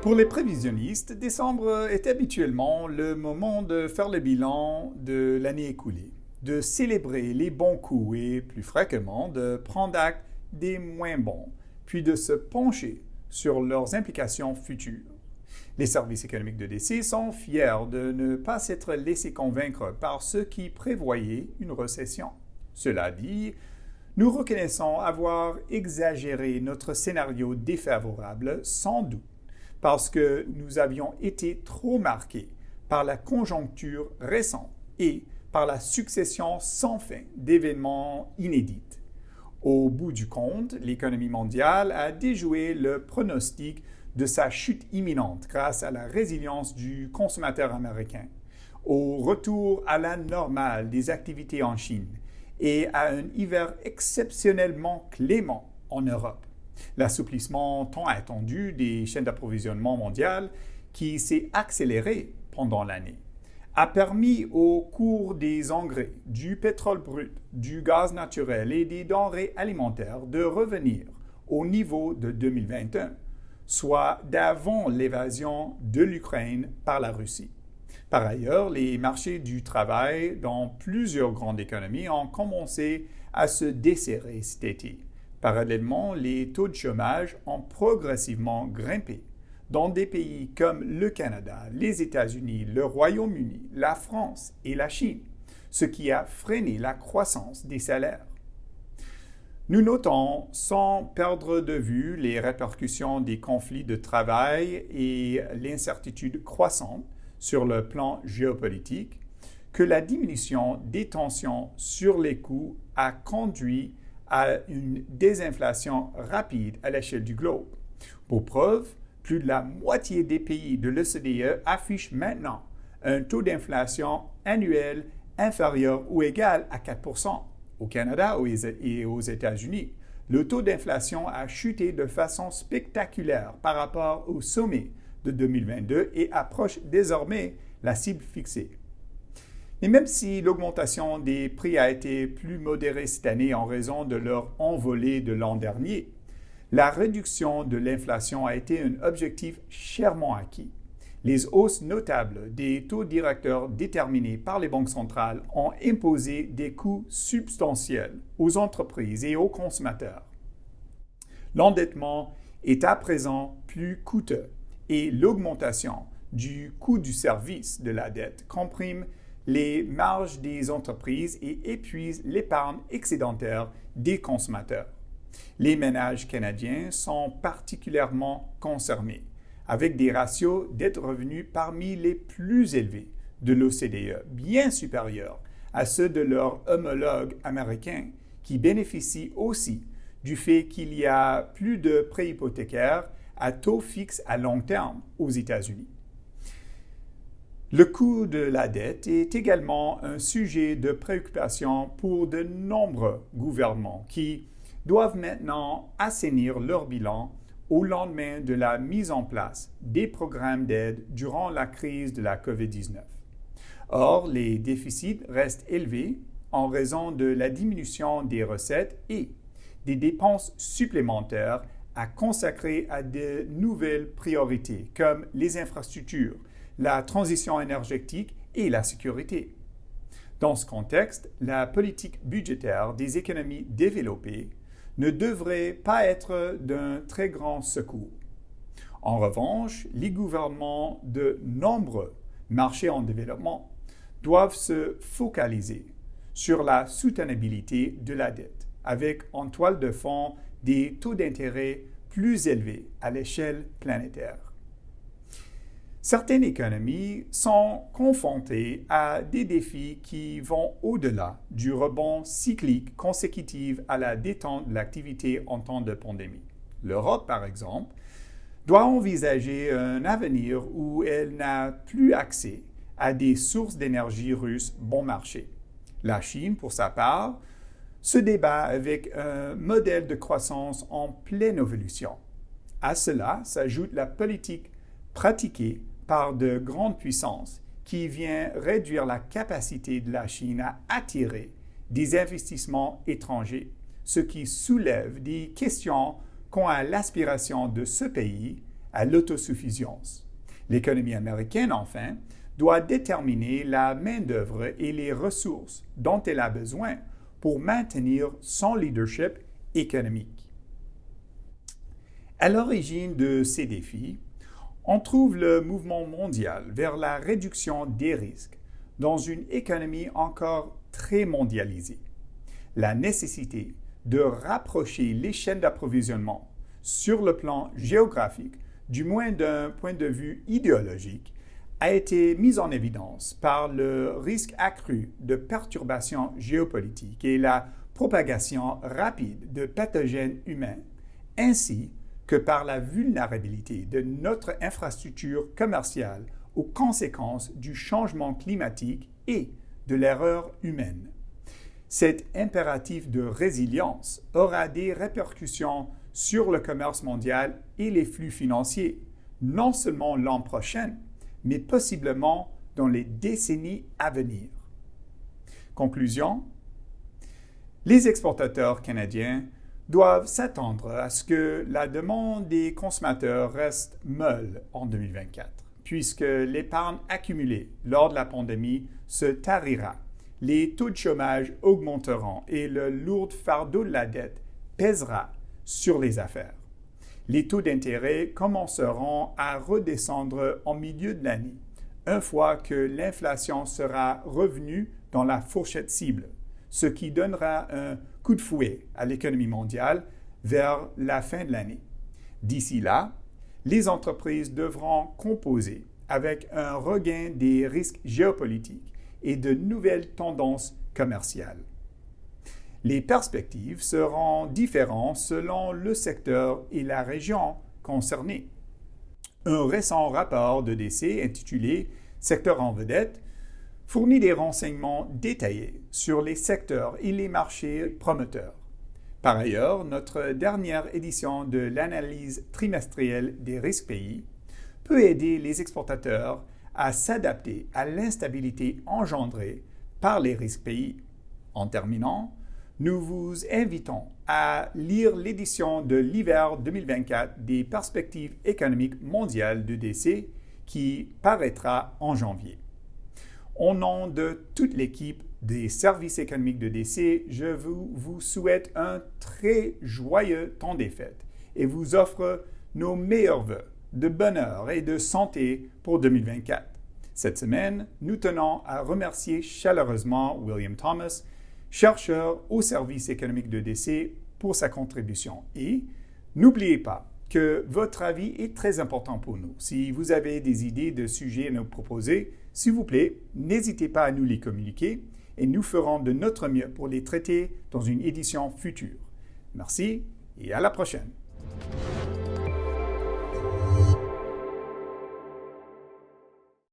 Pour les prévisionnistes, décembre est habituellement le moment de faire le bilan de l'année écoulée, de célébrer les bons coups et, plus fréquemment, de prendre acte des moins bons, puis de se pencher sur leurs implications futures. Les services économiques de DC sont fiers de ne pas s'être laissés convaincre par ceux qui prévoyaient une récession. Cela dit, nous reconnaissons avoir exagéré notre scénario défavorable sans doute, parce que nous avions été trop marqués par la conjoncture récente et par la succession sans fin d'événements inédits. Au bout du compte, l'économie mondiale a déjoué le pronostic de sa chute imminente grâce à la résilience du consommateur américain, au retour à la normale des activités en Chine et à un hiver exceptionnellement clément en Europe. L'assouplissement tant attendu des chaînes d'approvisionnement mondiales, qui s'est accéléré pendant l'année, a permis au cours des engrais, du pétrole brut, du gaz naturel et des denrées alimentaires de revenir au niveau de 2021, soit d'avant l'invasion de l'Ukraine par la Russie. Par ailleurs, les marchés du travail dans plusieurs grandes économies ont commencé à se desserrer cet été. Parallèlement, les taux de chômage ont progressivement grimpé dans des pays comme le Canada, les États-Unis, le Royaume-Uni, la France et la Chine, ce qui a freiné la croissance des salaires. Nous notons, sans perdre de vue les répercussions des conflits de travail et l'incertitude croissante sur le plan géopolitique, que la diminution des tensions sur les coûts a conduit à une désinflation rapide à l'échelle du globe. Pour preuve, plus de la moitié des pays de l'OCDE affichent maintenant un taux d'inflation annuel inférieur ou égal à 4%. Au Canada et aux États-Unis, le taux d'inflation a chuté de façon spectaculaire par rapport au sommet de 2022 et approche désormais la cible fixée. Mais même si l'augmentation des prix a été plus modérée cette année en raison de leur envolée de l'an dernier, la réduction de l'inflation a été un objectif chèrement acquis. Les hausses notables des taux directeurs déterminés par les banques centrales ont imposé des coûts substantiels aux entreprises et aux consommateurs. L'endettement est à présent plus coûteux et l'augmentation du coût du service de la dette comprime les marges des entreprises et épuise l'épargne excédentaire des consommateurs. Les ménages canadiens sont particulièrement concernés, avec des ratios dette-revenu parmi les plus élevés de l'OCDE, bien supérieurs à ceux de leurs homologues américains, qui bénéficient aussi du fait qu'il y a plus de prêts hypothécaires à taux fixe à long terme aux États-Unis. Le coût de la dette est également un sujet de préoccupation pour de nombreux gouvernements qui doivent maintenant assainir leur bilan au lendemain de la mise en place des programmes d'aide durant la crise de la COVID-19. Or, les déficits restent élevés en raison de la diminution des recettes et des dépenses supplémentaires à consacrer à de nouvelles priorités comme les infrastructures, la transition énergétique et la sécurité. Dans ce contexte, la politique budgétaire des économies développées ne devrait pas être d'un très grand secours. En revanche, les gouvernements de nombreux marchés en développement doivent se focaliser sur la soutenabilité de la dette, avec en toile de fond des taux d'intérêt plus élevés à l'échelle planétaire. Certaines économies sont confrontées à des défis qui vont au-delà du rebond cyclique consécutif à la détente de l'activité en temps de pandémie. L'Europe, par exemple, doit envisager un avenir où elle n'a plus accès à des sources d'énergie russes bon marché. La Chine, pour sa part, se débat avec un modèle de croissance en pleine évolution. À cela s'ajoute la politique pratiquée par de grandes puissances qui vient réduire la capacité de la Chine à attirer des investissements étrangers, ce qui soulève des questions quant à l'aspiration de ce pays à l'autosuffisance. L'économie américaine, enfin, doit déterminer la main-d'œuvre et les ressources dont elle a besoin pour maintenir son leadership économique. À l'origine de ces défis, on trouve le mouvement mondial vers la réduction des risques dans une économie encore très mondialisée. La nécessité de rapprocher les chaînes d'approvisionnement sur le plan géographique, du moins d'un point de vue idéologique, a été mise en évidence par le risque accru de perturbations géopolitiques et la propagation rapide de pathogènes humains, ainsi que par la vulnérabilité de notre infrastructure commerciale aux conséquences du changement climatique et de l'erreur humaine. Cet impératif de résilience aura des répercussions sur le commerce mondial et les flux financiers, non seulement l'an prochain, mais possiblement dans les décennies à venir. Conclusion, les exportateurs canadiens doivent s'attendre à ce que la demande des consommateurs reste molle en 2024, puisque l'épargne accumulée lors de la pandémie se tarira, les taux de chômage augmenteront et le lourd fardeau de la dette pèsera sur les affaires. Les taux d'intérêt commenceront à redescendre en milieu de l'année, une fois que l'inflation sera revenue dans la fourchette cible, ce qui donnera un coup de fouet à l'économie mondiale vers la fin de l'année. D'ici là, les entreprises devront composer avec un regain des risques géopolitiques et de nouvelles tendances commerciales. Les perspectives seront différentes selon le secteur et la région concernée. Un récent rapport de d'EDC intitulé « Secteur en vedette » fournit des renseignements détaillés sur les secteurs et les marchés promoteurs. Par ailleurs, notre dernière édition de l'analyse trimestrielle des risques pays peut aider les exportateurs à s'adapter à l'instabilité engendrée par les risques pays. En terminant, nous vous invitons à lire l'édition de l'hiver 2024 des perspectives économiques mondiales de d'EDC qui paraîtra en janvier. Au nom de toute l'équipe des services économiques de d'EDC, je vous souhaite un très joyeux temps des fêtes et vous offre nos meilleurs vœux de bonheur et de santé pour 2024. Cette semaine, nous tenons à remercier chaleureusement William Thomas, chercheur au service économique de d'EDC, pour sa contribution. Et n'oubliez pas que votre avis est très important pour nous. Si vous avez des idées de sujets à nous proposer, s'il vous plaît, n'hésitez pas à nous les communiquer et nous ferons de notre mieux pour les traiter dans une édition future. Merci et à la prochaine.